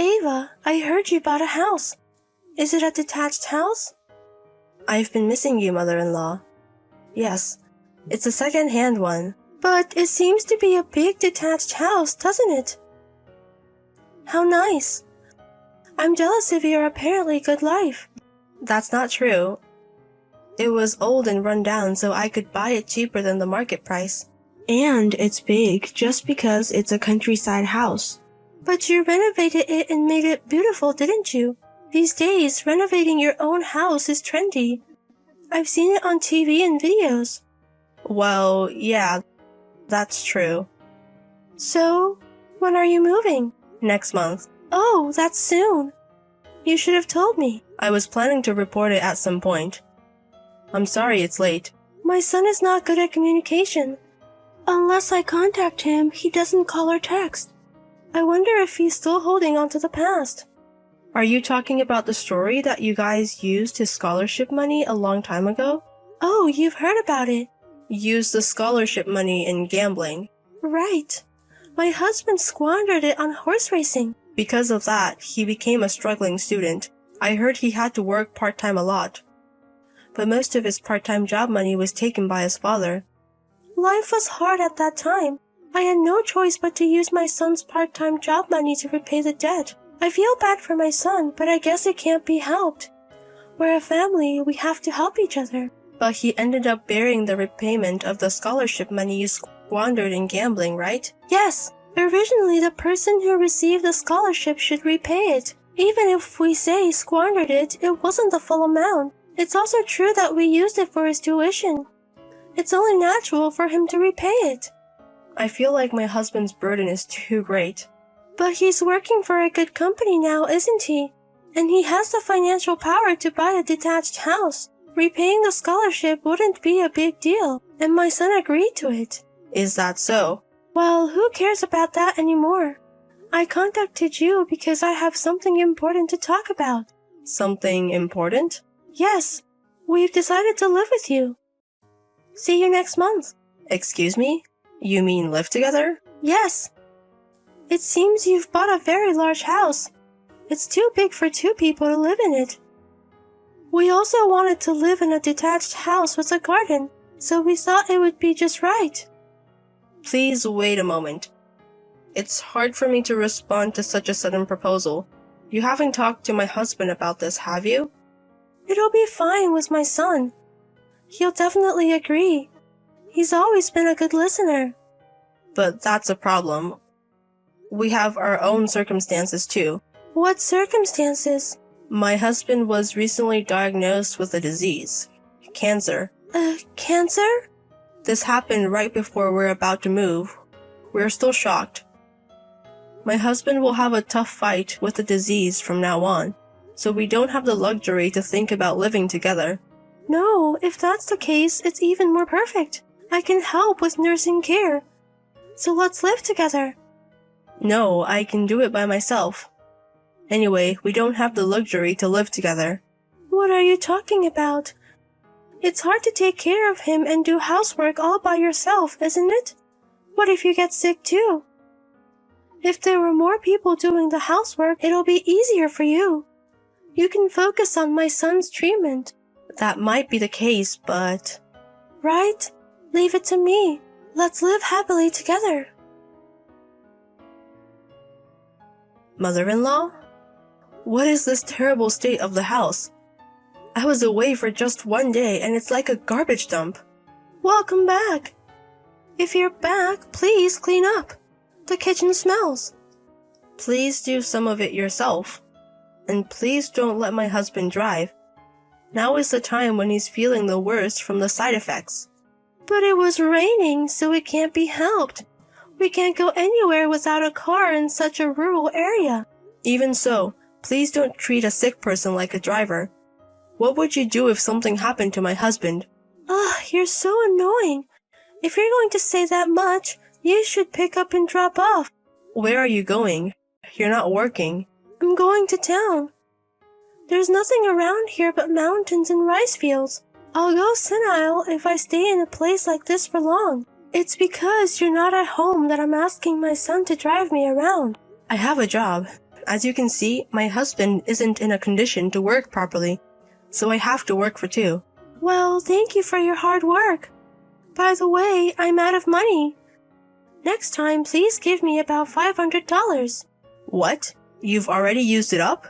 Ava, I heard you bought a house. Is it a detached house? I've been missing you, mother-in-law. Yes, it's a second-hand one. But it seems to be a big detached house, doesn't it? How nice. I'm jealous of your apparently good life. That's not true. It was old and run down, so I could buy it cheaper than the market price. And it's big just because it's a countryside house. But you renovated it and made it beautiful, didn't you? These days, renovating your own house is trendy. I've seen it on TV and videos. Well, yeah, that's true. So, when are you moving? Next month. Oh, that's soon. You should have told me. I was planning to report it at some point. I'm sorry it's late. My son is not good at communication. Unless I contact him, he doesn't call or text. I wonder if he's still holding on to the past. Are you talking about the story that you guys used his scholarship money a long time ago? Oh, you've heard about it. Used the scholarship money in gambling. Right. My husband squandered it on horse racing. Because of that, he became a struggling student. I heard he had to work part-time a lot. But most of his part-time job money was taken by his father. Life was hard at that time. I had no choice but to use my son's part-time job money to repay the debt. I feel bad for my son, but I guess it can't be helped. We're a family, we have to help each other. But he ended up bearing the repayment of the scholarship money you squandered in gambling, right? Yes. Originally, the person who received the scholarship should repay it. Even if we say squandered it, it wasn't the full amount. It's also true that we used it for his tuition. It's only natural for him to repay it. I feel like my husband's burden is too great. But he's working for a good company now, isn't he? And he has the financial power to buy a detached house. Repaying the scholarship wouldn't be a big deal, and my son agreed to it. Is that so? Well, who cares about that anymore? I contacted you because I have something important to talk about. Something important? Yes, we've decided to live with you. See you next month. Excuse me? You mean live together? Yes. It seems you've bought a very large house. It's too big for 2 people to live in it. We also wanted to live in a detached house with a garden, so we thought it would be just right. Please wait a moment. It's hard for me to respond to such a sudden proposal. You haven't talked to my husband about this, have you? It'll be fine with my son. He'll definitely agree. He's always been a good listener. But that's a problem. We have our own circumstances too. What circumstances? My husband was recently diagnosed with a disease. Cancer. Cancer? This happened right before we're about to move. We're still shocked. My husband will have a tough fight with the disease from now on, so we don't have the luxury to think about living together. No, if that's the case, it's even more perfect. I can help with nursing care. So let's live together. No, I can do it by myself. Anyway, we don't have the luxury to live together. What are you talking about? It's hard to take care of him and do housework all by yourself, isn't it? What if you get sick too? If there were more people doing the housework, it'll be easier for you. You can focus on my son's treatment. That might be the case, but... Right? Leave it to me. Let's live happily together. Mother-in-law? What is this terrible state of the house? I was away for just 1 day and it's like a garbage dump. Welcome back. If you're back, please clean up. The kitchen smells. Please do some of it yourself. And please don't let my husband drive. Now is the time when he's feeling the worst from the side effects. But it was raining, so it can't be helped. We can't go anywhere without a car in such a rural area. Even so, please don't treat a sick person like a driver. What would you do if something happened to my husband? You're so annoying. If you're going to say that much, you should pick up and drop off. Where are you going? You're not working. I'm going to town. There's nothing around here but mountains and rice fields. I'll go senile if I stay in a place like this for long. It's because you're not at home that I'm asking my son to drive me around. I have a job. As you can see, my husband isn't in a condition to work properly, so I have to work for two. Well, thank you for your hard work. By the way, I'm out of money. Next time, please give me about $500. What? You've already used it up?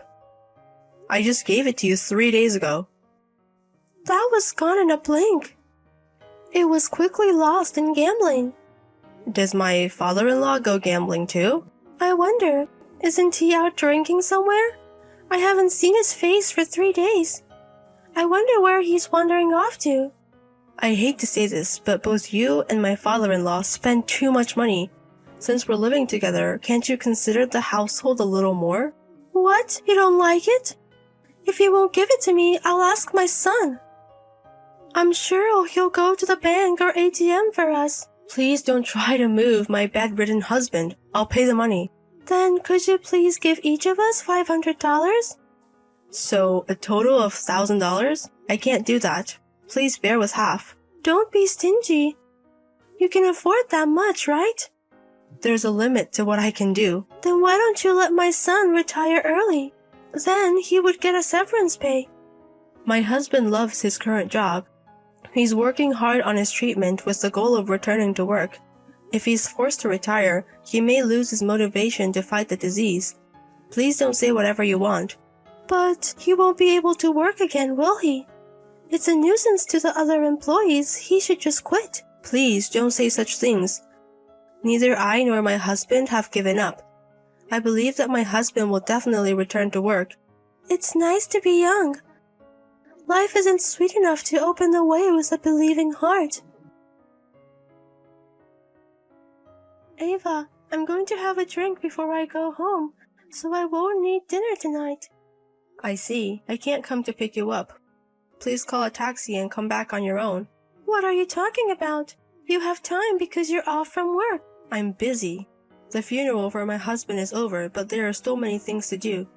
I just gave it to you 3 days ago. That was gone in a blink. It was quickly lost in gambling. Does my father-in-law go gambling too? I wonder, isn't he out drinking somewhere? I haven't seen his face for 3 days. I wonder where he's wandering off to. I hate to say this, but both you and my father-in-law spend too much money. Since we're living together, can't you consider the household a little more? What? You don't like it? If you won't give it to me, I'll ask my son. I'm sure he'll go to the bank or ATM for us. Please don't try to move my bedridden husband. I'll pay the money. Then could you please give each of us $500? So, a total of $1,000? I can't do that. Please bear with half. Don't be stingy. You can afford that much, right? There's a limit to what I can do. Then why don't you let my son retire early? Then he would get a severance pay. My husband loves his current job. He's working hard on his treatment with the goal of returning to work. If he's forced to retire, he may lose his motivation to fight the disease. Please don't say whatever you want. But he won't be able to work again, will he? It's a nuisance to the other employees. He should just quit. Please don't say such things. Neither I nor my husband have given up. I believe that my husband will definitely return to work. It's nice to be young. Life isn't sweet enough to open the way with a believing heart. Ava, I'm going to have a drink before I go home, so I won't need dinner tonight. I see. I can't come to pick you up. Please call a taxi and come back on your own. What are you talking about? You have time because you're off from work. I'm busy. The funeral for my husband is over, but there are still many things to do.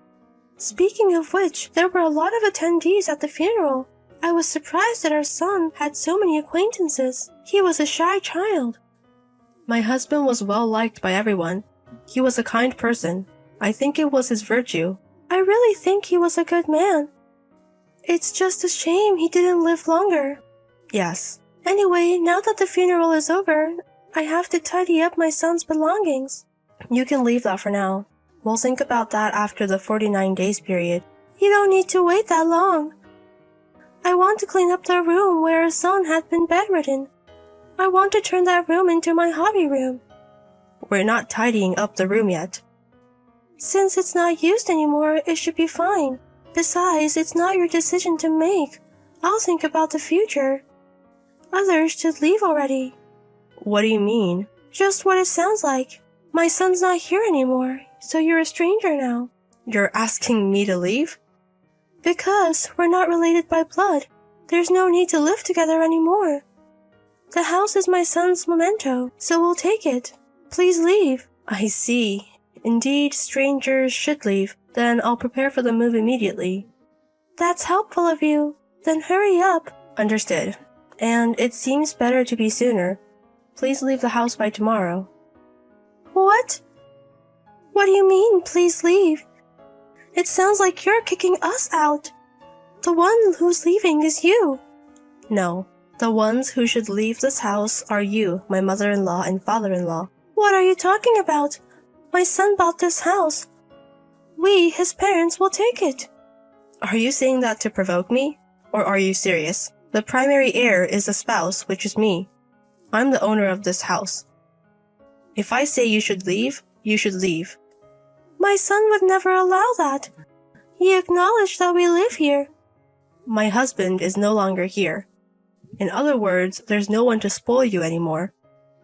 Speaking of which, there were a lot of attendees at the funeral. I was surprised that our son had so many acquaintances. He was a shy child. My husband was well liked by everyone. He was a kind person. I think it was his virtue. I really think he was a good man. It's just a shame he didn't live longer. Yes. Anyway, now that the funeral is over, I have to tidy up my son's belongings. You can leave that for now. We'll think about that after the 49 days period. You don't need to wait that long. I want to clean up the room where our son had been bedridden. I want to turn that room into my hobby room. We're not tidying up the room yet. Since it's not used anymore, it should be fine. Besides, it's not your decision to make. I'll think about the future. Others should leave already. What do you mean? Just what it sounds like. My son's not here anymore, so you're a stranger now. You're asking me to leave? Because we're not related by blood. There's no need to live together anymore. The house is my son's memento, so we'll take it. Please leave. I see. Indeed, strangers should leave. Then I'll prepare for the move immediately. That's helpful of you. Then hurry up. Understood. And it seems better to be sooner. Please leave the house by tomorrow. What? What do you mean, please leave? It sounds like you're kicking us out. The one who's leaving is you. No. The ones who should leave this house are you, my mother-in-law and father-in-law. What are you talking about? My son bought this house. We, his parents, will take it. Are you saying that to provoke me? Or are you serious? The primary heir is the spouse, which is me. I'm the owner of this house. If I say you should leave, you should leave. My son would never allow that. He acknowledged that we live here. My husband is no longer here. In other words, there's no one to spoil you anymore.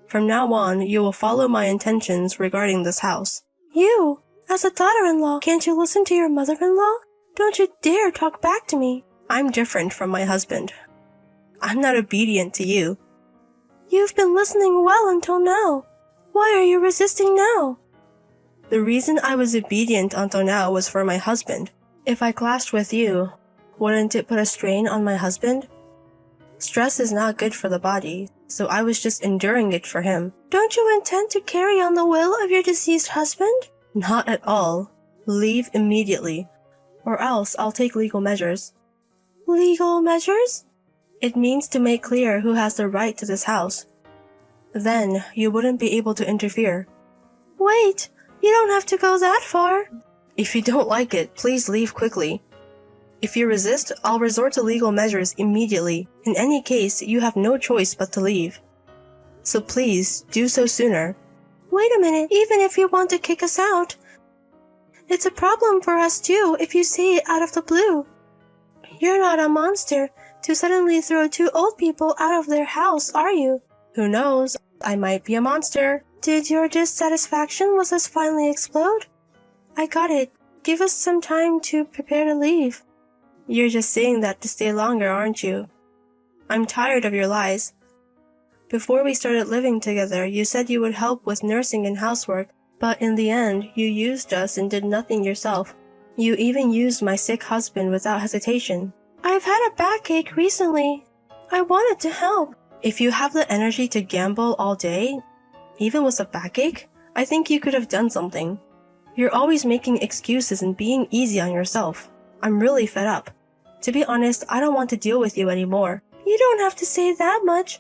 From now on, you will follow my intentions regarding this house. You, as a daughter-in-law, can't you listen to your mother-in-law? Don't you dare talk back to me. I'm different from my husband. I'm not obedient to you. You've been listening well until now. Why are you resisting now? The reason I was obedient until now was for my husband. If I clashed with you, wouldn't it put a strain on my husband? Stress is not good for the body, so I was just enduring it for him. Don't you intend to carry on the will of your deceased husband? Not at all. Leave immediately, or else I'll take legal measures. Legal measures? It means to make clear who has the right to this house. Then you wouldn't be able to interfere. Wait, you don't have to go that far. If you don't like it, please leave quickly. If you resist, I'll resort to legal measures immediately. In any case, you have no choice but to leave. So please, do so sooner. Wait a minute, even if you want to kick us out, it's a problem for us too if you say it out of the blue. You're not a monster to suddenly throw two old people out of their house, are you? Who knows? I might be a monster. Did your dissatisfaction with us finally explode? I got it. Give us some time to prepare to leave. You're just saying that to stay longer, aren't you? I'm tired of your lies. Before we started living together, you said you would help with nursing and housework, but in the end, you used us and did nothing yourself. You even used my sick husband without hesitation. I've had a backache recently. I wanted to help. If you have the energy to gamble all day, even with a backache, I think you could have done something. You're always making excuses and being easy on yourself. I'm really fed up. To be honest, I don't want to deal with you anymore. You don't have to say that much.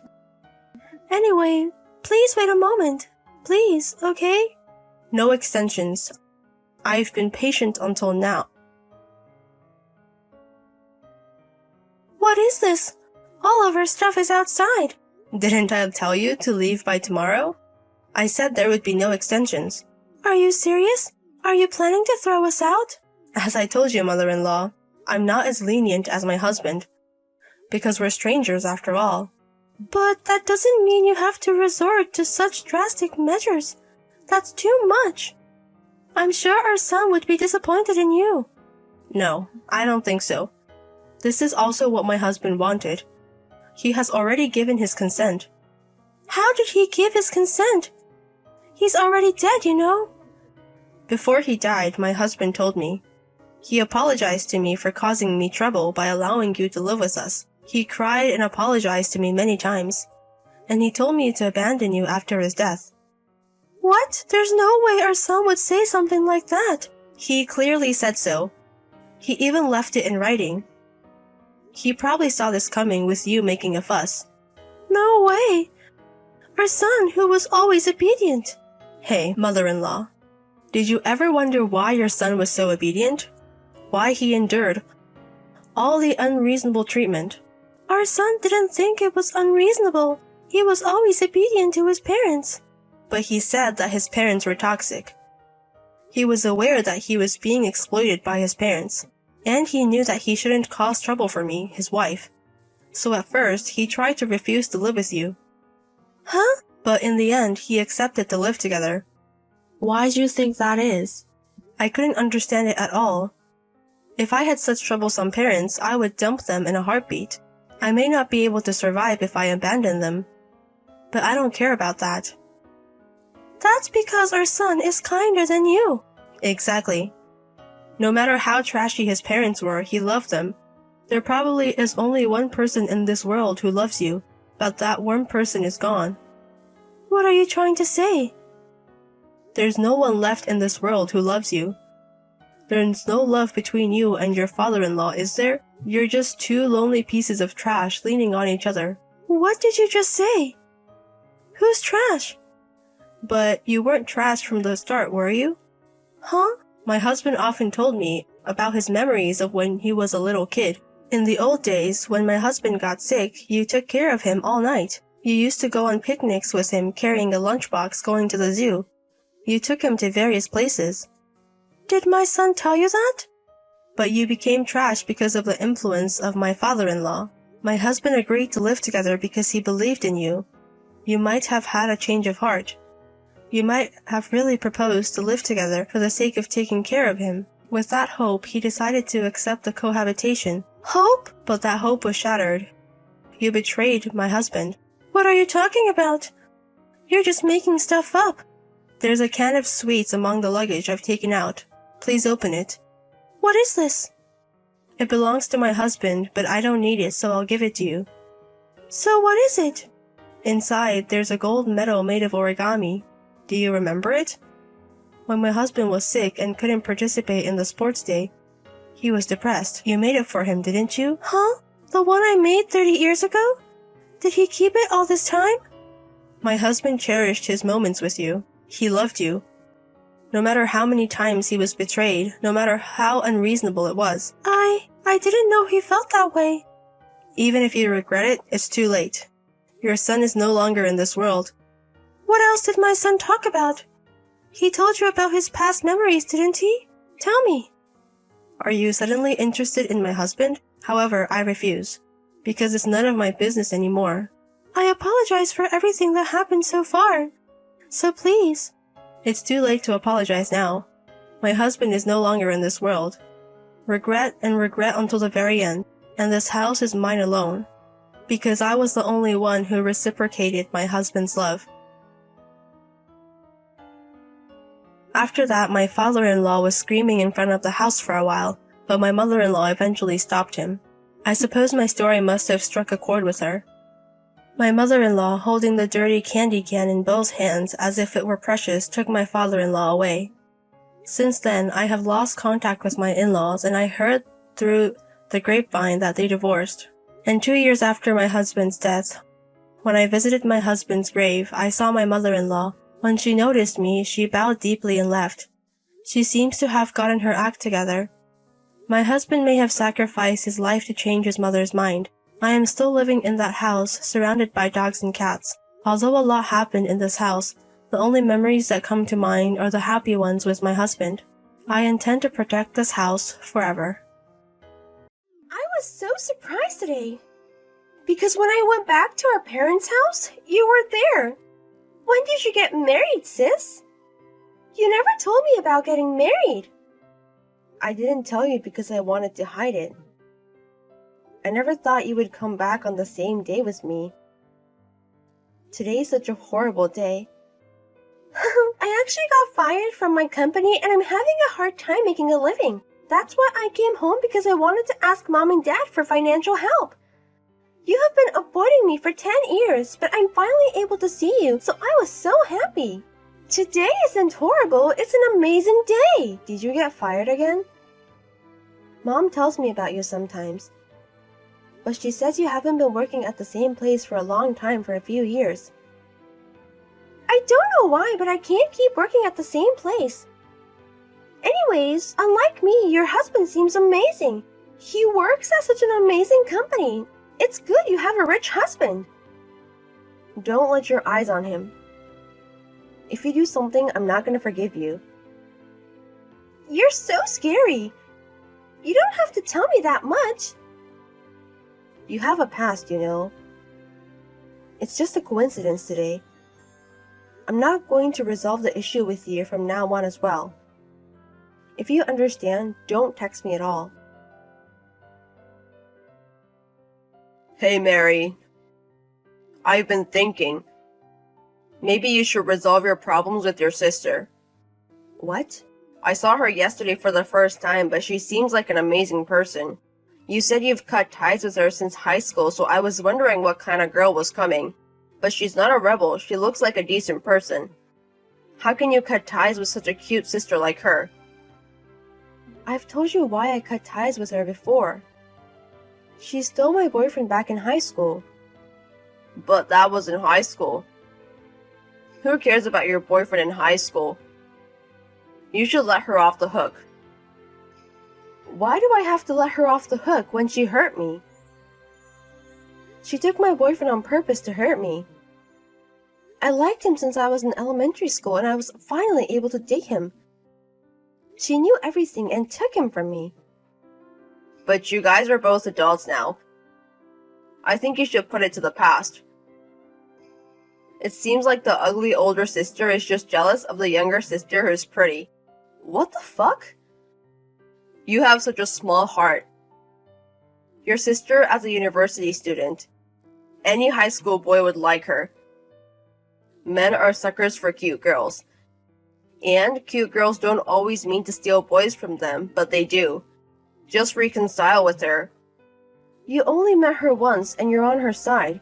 Anyway, please wait a moment. Please, okay? No extensions. I've been patient until now. What is this? All of our stuff is outside. Didn't I tell you to leave by tomorrow? I said there would be no extensions. Are you serious? Are you planning to throw us out? As I told you, mother-in-law, I'm not as lenient as my husband. Because we're strangers after all. But that doesn't mean you have to resort to such drastic measures. That's too much. I'm sure our son would be disappointed in you. No, I don't think so. This is also what my husband wanted. He has already given his consent. How did he give his consent? He's already dead, you know. Before he died, my husband told me. He apologized to me for causing me trouble by allowing you to live with us. He cried and apologized to me many times. And he told me to abandon you after his death. What? There's no way our son would say something like that. He clearly said so. He even left it in writing. He probably saw this coming with you making a fuss. No way. Our son, who was always obedient. Hey, mother-in-law. Did you ever wonder why your son was so obedient? Why he endured all the unreasonable treatment? Our son didn't think it was unreasonable. He was always obedient to his parents. But he said that his parents were toxic. He was aware that he was being exploited by his parents, and he knew that he shouldn't cause trouble for me, his wife. So at first, he tried to refuse to live with you. Huh? But in the end, he accepted to live together. Why do you think that is? I couldn't understand it at all. If I had such troublesome parents, I would dump them in a heartbeat. I may not be able to survive if I abandon them. But I don't care about that. That's because our son is kinder than you. Exactly. No matter how trashy his parents were, he loved them. There probably is only one person in this world who loves you, but that one person is gone. What are you trying to say? There's no one left in this world who loves you. There's no love between you and your father-in-law, is there? You're just two lonely pieces of trash leaning on each other. What did you just say? Who's trash? But you weren't trash from the start, were you? Huh? My husband often told me about his memories of when he was a little kid. In the old days, when my husband got sick, you took care of him all night. You used to go on picnics with him carrying a lunchbox going to the zoo. You took him to various places. Did my son tell you that? But you became trash because of the influence of my father-in-law. My husband agreed to live together because he believed in you. You might have had a change of heart. You might have really proposed to live together for the sake of taking care of him. With that hope, he decided to accept the cohabitation. Hope? But that hope was shattered. You betrayed my husband. What are you talking about? You're just making stuff up. There's a can of sweets among the luggage I've taken out. Please open it. What is this? It belongs to my husband, but I don't need it, so I'll give it to you. So what is it? Inside, there's a gold medal made of origami. Do you remember it? When my husband was sick and couldn't participate in the sports day, he was depressed. You made it for him, didn't you? Huh? The one I made 30 years ago? Did he keep it all this time? My husband cherished his moments with you. He loved you. No matter how many times he was betrayed, no matter how unreasonable it was. I didn't know he felt that way. Even if you regret it, it's too late. Your son is no longer in this world. What else did my son talk about? He told you about his past memories, didn't he? Tell me. Are you suddenly interested in my husband? However, I refuse, because it's none of my business anymore. I apologize for everything that happened so far. So please. It's too late to apologize now. My husband is no longer in this world. Regret and regret until the very end, and this house is mine alone, because I was the only one who reciprocated my husband's love. After that, my father-in-law was screaming in front of the house for a while, but my mother-in-law eventually stopped him. I suppose my story must have struck a chord with her. My mother-in-law, holding the dirty candy can in both hands as if it were precious, took my father-in-law away. Since then, I have lost contact with my in-laws, and I heard through the grapevine that they divorced. And 2 years after my husband's death, when I visited my husband's grave, I saw my mother-in-law. When she noticed me, she bowed deeply and left. She seems to have gotten her act together. My husband may have sacrificed his life to change his mother's mind. I am still living in that house, surrounded by dogs and cats. Although a lot happened in this house, the only memories that come to mind are the happy ones with my husband. I intend to protect this house forever. I was so surprised today. Because when I went back to our parents' house, you were there. When did you get married, sis? You never told me about getting married. I didn't tell you because I wanted to hide it. I never thought you would come back on the same day with me. Today's such a horrible day. I actually got fired from my company and I'm having a hard time making a living. That's why I came home, because I wanted to ask Mom and Dad for financial help. You have been avoiding me for 10 years, but I'm finally able to see you, so I was so happy. Today isn't horrible, it's an amazing day. Did you get fired again? Mom tells me about you sometimes, but she says you haven't been working at the same place for a long time, for a few years. I don't know why, but I can't keep working at the same place. Anyways, unlike me, your husband seems amazing. He works at such an amazing company. It's good you have a rich husband. Don't let your eyes on him. If you do something, I'm not going to forgive you. You're so scary. You don't have to tell me that much. You have a past, you know. It's just a coincidence today. I'm not going to resolve the issue with you from now on as well. If you understand, don't text me at all. Hey, Mary. I've been thinking. Maybe you should resolve your problems with your sister. What? I saw her yesterday for the first time, but she seems like an amazing person. You said you've cut ties with her since high school, so I was wondering what kind of girl was coming. But she's not a rebel, she looks like a decent person. How can you cut ties with such a cute sister like her? I've told you why I cut ties with her before. She stole my boyfriend back in high school. But that was in high school. Who cares about your boyfriend in high school? You should let her off the hook. Why do I have to let her off the hook when she hurt me? She took my boyfriend on purpose to hurt me. I liked him since I was in elementary school and I was finally able to date him. She knew everything and took him from me. But you guys are both adults now. I think you should put it to the past. It seems like the ugly older sister is just jealous of the younger sister who's pretty. What the fuck? You have such a small heart. Your sister as a university student. Any high school boy would like her. Men are suckers for cute girls. And cute girls don't always mean to steal boys from them, but they do. Just reconcile with her. You only met her once and you're on her side.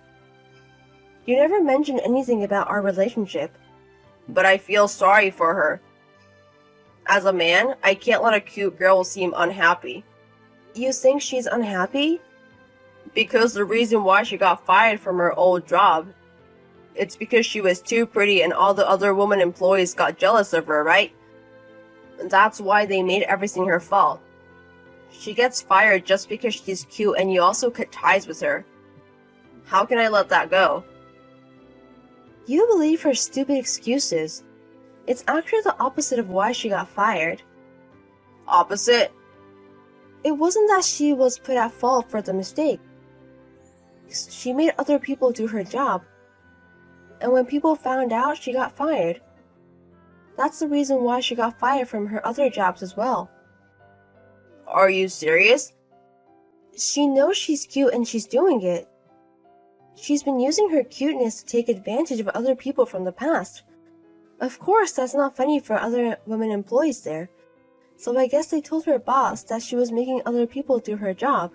You never mentioned anything about our relationship. But I feel sorry for her. As a man, I can't let a cute girl seem unhappy. You think she's unhappy? Because the reason why she got fired from her old job, it's because she was too pretty and all the other women employees got jealous of her, right? And that's why they made everything her fault. She gets fired just because she's cute and you also cut ties with her. How can I let that go? You believe her stupid excuses. It's actually the opposite of why she got fired. Opposite? It wasn't that she was put at fault for the mistake. She made other people do her job. And when people found out, she got fired. That's the reason why she got fired from her other jobs as well. Are you serious? She knows she's cute and she's doing it. She's been using her cuteness to take advantage of other people from the past. Of course, that's not funny for other women employees there. So I guess they told her boss that she was making other people do her job.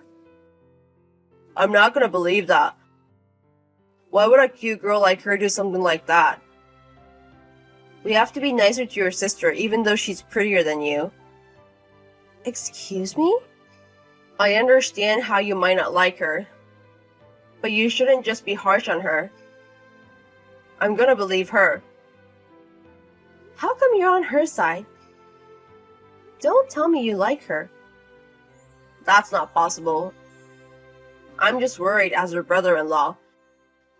I'm not gonna believe that. Why would a cute girl like her do something like that? We have to be nicer to your sister even though she's prettier than you. Excuse me? I understand how you might not like her, but you shouldn't just be harsh on her. I'm gonna believe her. How come you're on her side? Don't tell me you like her. That's not possible. I'm just worried as her brother-in-law.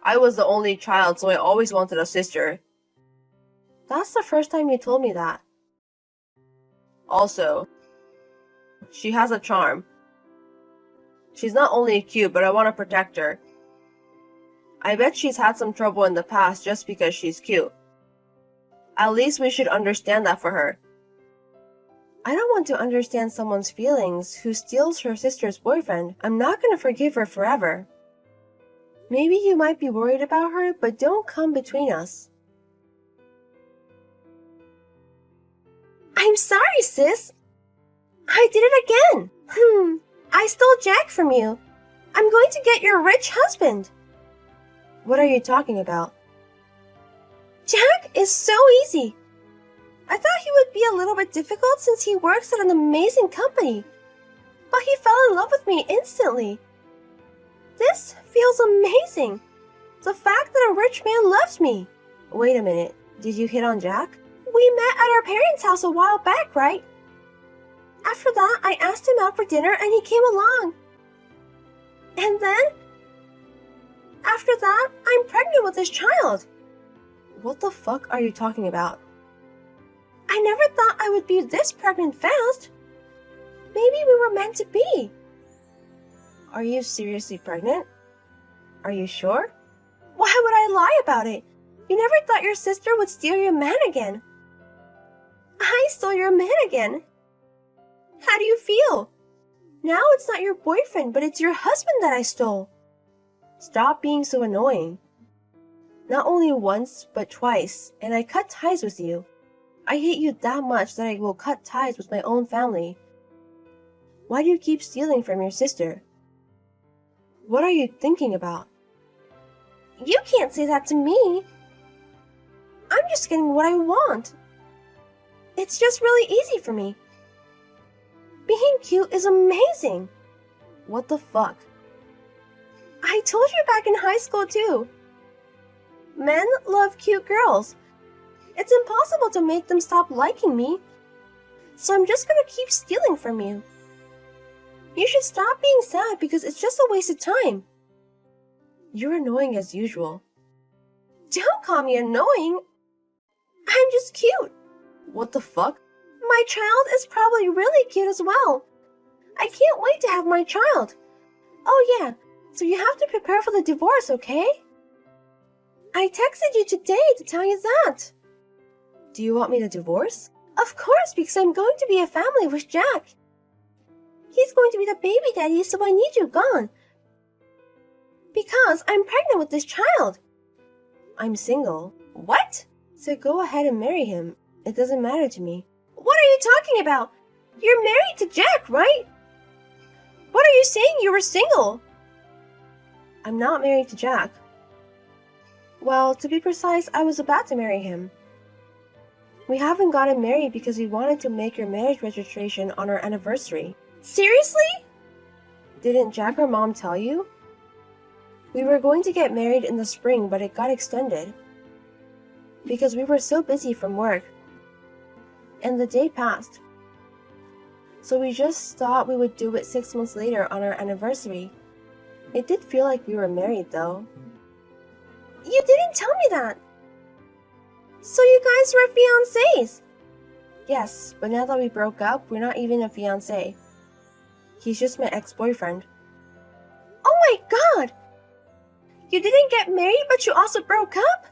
I was the only child, so I always wanted a sister. That's the first time you told me that. Also, she has a charm. She's not only cute, but I want to protect her. I bet she's had some trouble in the past just because she's cute. At least we should understand that for her. I don't want to understand someone's feelings who steals her sister's boyfriend. I'm not going to forgive her forever. Maybe you might be worried about her, but don't come between us. I'm sorry, sis. I did it again. I stole Jack from you. I'm going to get your rich husband. What are you talking about? Jack is so easy. I thought he would be a little bit difficult since he works at an amazing company. But he fell in love with me instantly. This feels amazing. The fact that a rich man loves me. Wait a minute. Did you hit on Jack? We met at our parents' house a while back, right? After that, I asked him out for dinner and he came along. And then, after that, I'm pregnant with this child. What the fuck are you talking about? I never thought I would be this pregnant fast. Maybe we were meant to be. Are you seriously pregnant? Are you sure? Why would I lie about it? You never thought your sister would steal your man again. I stole your man again. How do you feel? Now it's not your boyfriend, but it's your husband that I stole. Stop being so annoying. Not only once, but twice, and I cut ties with you. I hate you that much that I will cut ties with my own family. Why do you keep stealing from your sister? What are you thinking about? You can't say that to me. I'm just getting what I want. It's just really easy for me. Being cute is amazing. What the fuck? I told you back in high school too. Men love cute girls. It's impossible to make them stop liking me. So I'm just gonna keep stealing from you. You should stop being sad because it's just a waste of time. You're annoying as usual. Don't call me annoying. I'm just cute. What the fuck? My child is probably really cute as well. I can't wait to have my child. Oh yeah, so you have to prepare for the divorce, okay? I texted you today to tell you that. Do you want me to divorce? Of course, because I'm going to be a family with Jack. He's going to be the baby daddy, so I need you gone. Because I'm pregnant with this child. I'm single. What? So go ahead and marry him. It doesn't matter to me. What are you talking about? You're married to Jack, right? What are you saying? You were single. I'm not married to Jack. Well, to be precise, I was about to marry him. We haven't gotten married because we wanted to make your marriage registration on our anniversary. Seriously? Didn't Jack or Mom tell you? We were going to get married in the spring, but it got extended. Because we were so busy from work. And the day passed. So we just thought we would do it 6 months later on our anniversary. It did feel like we were married, though. You didn't tell me that! So you guys were fiancés? Yes, but now that we broke up, we're not even a fiancé. He's just my ex-boyfriend. Oh my god! You didn't get married, but you also broke up?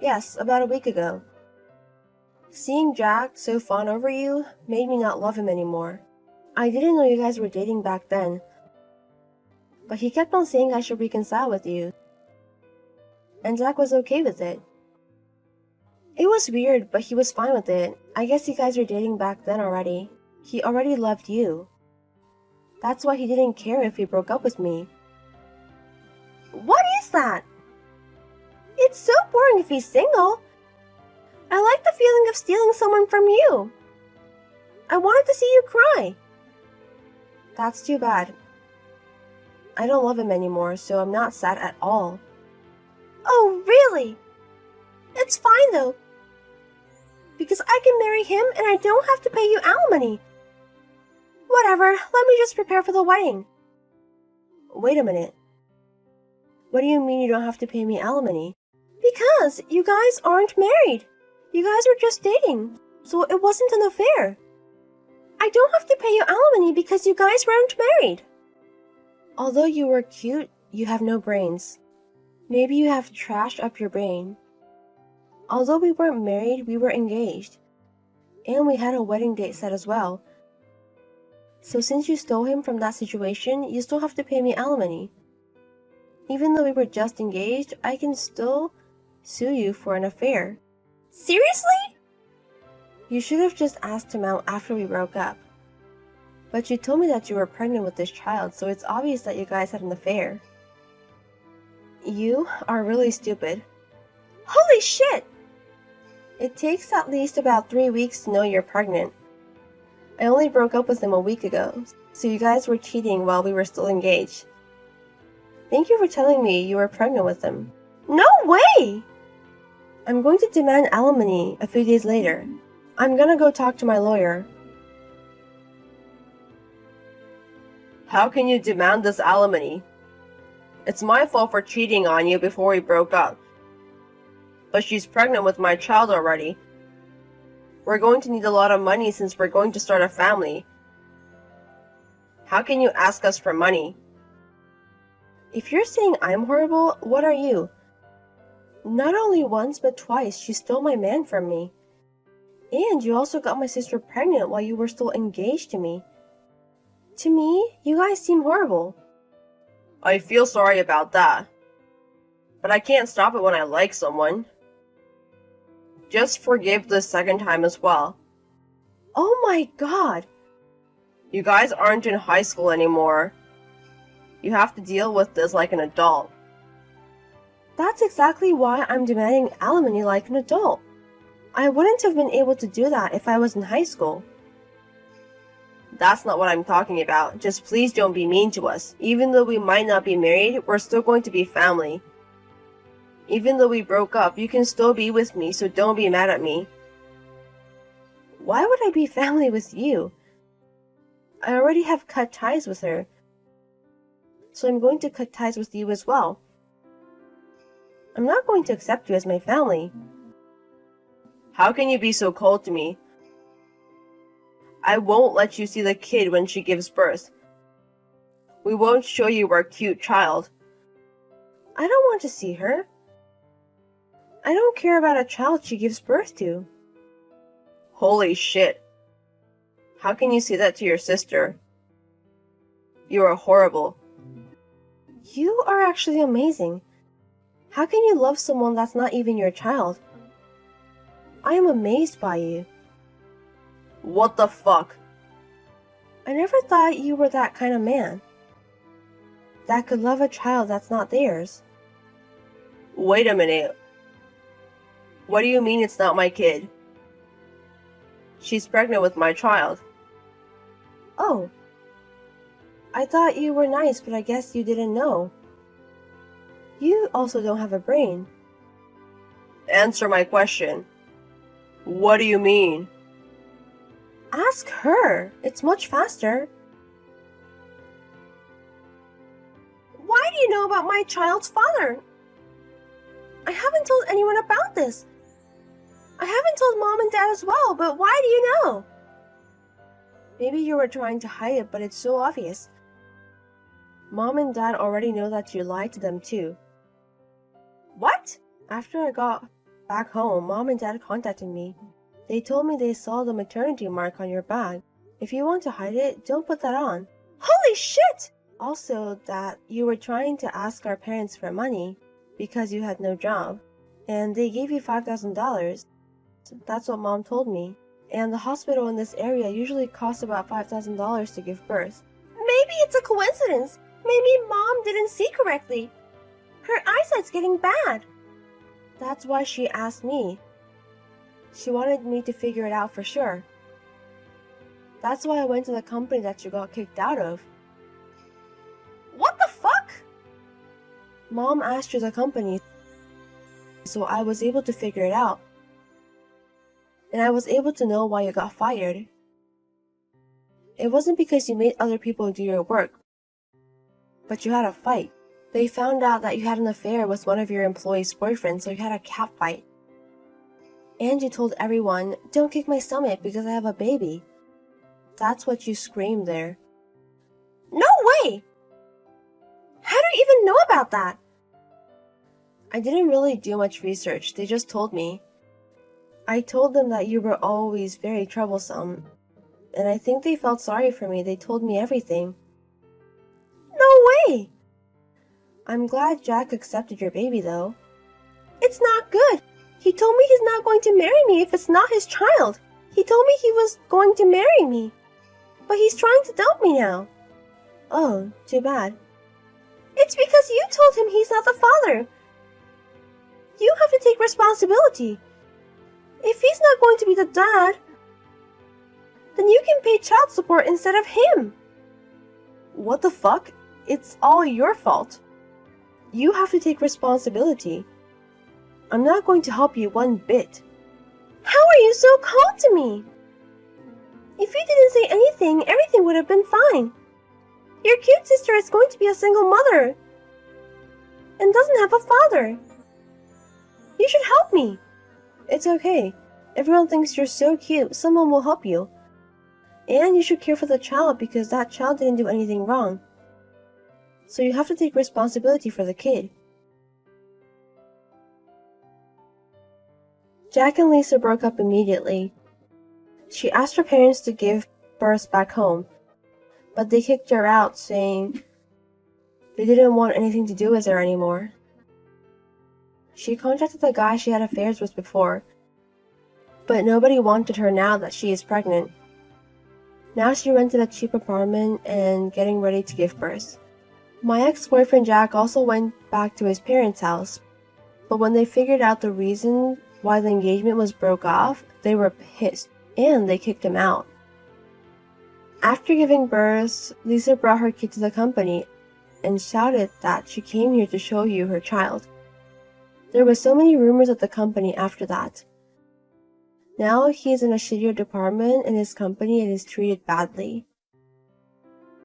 Yes, about a week ago. Seeing Jack so fawn over you made me not love him anymore. I didn't know you guys were dating back then. But he kept on saying I should reconcile with you. And Jack was okay with it. It was weird, but he was fine with it. I guess you guys were dating back then already. He already loved you. That's why he didn't care if he broke up with me. What is that? It's so boring if he's single. I like the feeling of stealing someone from you. I wanted to see you cry. That's too bad. I don't love him anymore, so I'm not sad at all. Oh, really? It's fine though. Because I can marry him and I don't have to pay you alimony. Whatever, let me just prepare for the wedding. Wait a minute. What do you mean you don't have to pay me alimony? Because you guys aren't married. You guys were just dating, so it wasn't an affair. I don't have to pay you alimony because you guys weren't married. Although you were cute, you have no brains. Maybe you have trash up your brain. Although we weren't married, we were engaged. And we had a wedding date set as well. So since you stole him from that situation, you still have to pay me alimony. Even though we were just engaged, I can still sue you for an affair. Seriously? You should have just asked him out after we broke up. But you told me that you were pregnant with this child, so it's obvious that you guys had an affair. You are really stupid. Holy shit! It takes at least about 3 weeks to know you're pregnant. I only broke up with him a week ago, so you guys were cheating while we were still engaged. Thank you for telling me you were pregnant with him. No way! I'm going to demand alimony a few days later. I'm gonna go talk to my lawyer. How can you demand this alimony? It's my fault for cheating on you before we broke up. But she's pregnant with my child already. We're going to need a lot of money since we're going to start a family. How can you ask us for money? If you're saying I'm horrible, what are you? Not only once, but twice, she stole my man from me. And you also got my sister pregnant while you were still engaged to me. To me, you guys seem horrible. I feel sorry about that. But I can't stop it when I like someone. Just forgive the second time as well. Oh my god! You guys aren't in high school anymore. You have to deal with this like an adult. That's exactly why I'm demanding alimony like an adult. I wouldn't have been able to do that if I was in high school. That's not what I'm talking about. Just please don't be mean to us. Even though we might not be married, we're still going to be family. Even though we broke up, you can still be with me, so don't be mad at me. Why would I be family with you? I already have cut ties with her. So I'm going to cut ties with you as well. I'm not going to accept you as my family. How can you be so cold to me? I won't let you see the kid when she gives birth. We won't show you our cute child. I don't want to see her. I don't care about a child she gives birth to. Holy shit. How can you say that to your sister? You are horrible. You are actually amazing. How can you love someone that's not even your child? I am amazed by you. What the fuck? I never thought you were that kind of man. That could love a child that's not theirs. Wait a minute. What do you mean it's not my kid? She's pregnant with my child. Oh. I thought you were nice, but I guess you didn't know. You also don't have a brain. Answer my question. What do you mean? Ask her. It's much faster. Why do you know about my child's father? I haven't told anyone about this. I haven't told Mom and Dad as well, but why do you know? Maybe you were trying to hide it, but it's so obvious. Mom and Dad already know that you lied to them too. What? After I got back home, Mom and Dad contacted me. They told me they saw the maternity mark on your bag. If you want to hide it, don't put that on. Holy shit! Also, that you were trying to ask our parents for money because you had no job, and they gave you $5,000. That's what Mom told me. And the hospital in this area usually costs about $5,000 to give birth. Maybe it's a coincidence. Maybe Mom didn't see correctly. Her eyesight's getting bad. That's why she asked me. She wanted me to figure it out for sure. That's why I went to the company that you got kicked out of. What the fuck? Mom asked you the company, so I was able to figure it out. And I was able to know why you got fired. It wasn't because you made other people do your work, but you had a fight. They found out that you had an affair with one of your employees' boyfriends, so you had a cat fight. And you told everyone, don't kick my stomach because I have a baby. That's what you screamed there. No way! How do you even know about that? I didn't really do much research, they just told me. I told them that you were always very troublesome, and I think they felt sorry for me. They told me everything. No way! I'm glad Jack accepted your baby, though. It's not good. He told me he's not going to marry me if it's not his child. He told me he was going to marry me, but he's trying to dump me now. Oh, too bad. It's because you told him he's not the father. You have to take responsibility. If he's not going to be the dad, then you can pay child support instead of him. What the fuck? It's all your fault. You have to take responsibility. I'm not going to help you one bit. How are you so cold to me? If you didn't say anything, everything would have been fine. Your cute sister is going to be a single mother and doesn't have a father. You should help me. It's okay. Everyone thinks you're so cute, someone will help you. And you should care for the child because that child didn't do anything wrong. So you have to take responsibility for the kid. Jack and Lisa broke up immediately. She asked her parents to give birth back home, but they kicked her out, saying they didn't want anything to do with her anymore. She contacted the guy she had affairs with before, but nobody wanted her now that she is pregnant. Now she rented a cheap apartment and getting ready to give birth. My ex-boyfriend Jack also went back to his parents' house, but when they figured out the reason why the engagement was broke off, they were pissed, and they kicked him out. After giving birth, Lisa brought her kid to the company and shouted that she came here to show you her child. There were so many rumors at the company after that. Now he is in a shittier department in his company and is treated badly.